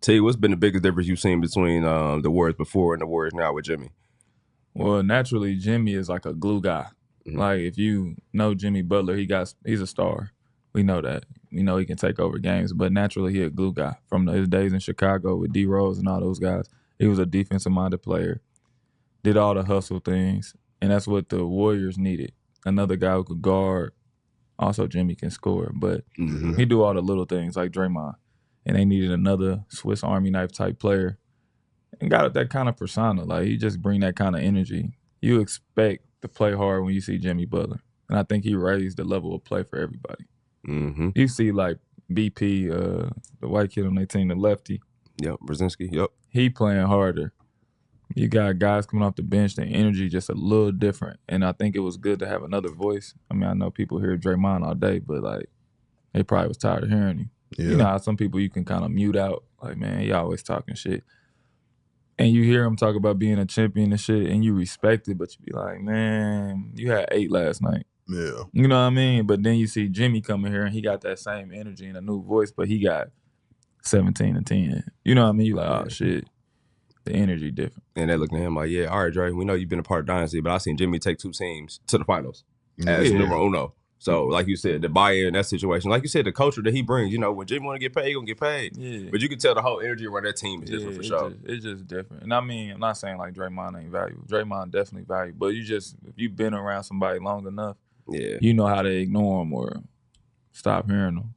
Teague, what's been the biggest difference you've seen between the Warriors before and the Warriors now with Jimmy? Well, naturally, Jimmy is like a glue guy. Mhm. Like if you know Jimmy Butler, he's a star. We know that. We know he can take over games, but naturally he a glue guy. From his days in Chicago with D Rose and all those guys, he was a defensive minded player. Did all the hustle things, and that's what the Warriors needed. Another guy who could guard. Also, Jimmy can score, but Mhm. he do all the little things like Draymond. And they needed another Swiss Army knife type player and got that kind of persona. Like he just bring that kind of energy. You expect to play hard when you see Jimmy Butler, and I think he raised the level of play for everybody. Mhm. You see like BP, the white kid on their team, the lefty, Yep. Brzezinski. Yep. he playing harder. You got guys coming off the bench, the energy just a little different, and I think it was good to have another voice. I mean, I know people hear Draymond all day, but like they probably was tired of hearing him. Yeah. You know how some people you can kind of mute out, like man, he always talking shit. And you hear him talk about being a champion and shit, and you respect it, but you be like, man, you had 8 last night. Yeah. You know what I mean? But then you see Jimmy coming here, and he got that same energy and a new voice, but he got 17 and 10. You know what I mean? You like, oh, shit, the energy different. And they looking at him like, yeah, all right, Dre, we know you've been a part of Dynasty, but I seen Jimmy take 2 teams to the finals as Yeah. numero uno. So, like you said, the buy-in in that situation, like you said, the culture that he brings, you know, when Jimmy want to get paid, he going to get paid. Yeah. But you can tell the whole energy around that team is different for sure. It's just different. And I mean, I'm not saying like Draymond ain't valuable. Draymond definitely valuable. But if you've been around somebody long enough, Yeah. you know how to ignore them or stop hearing them.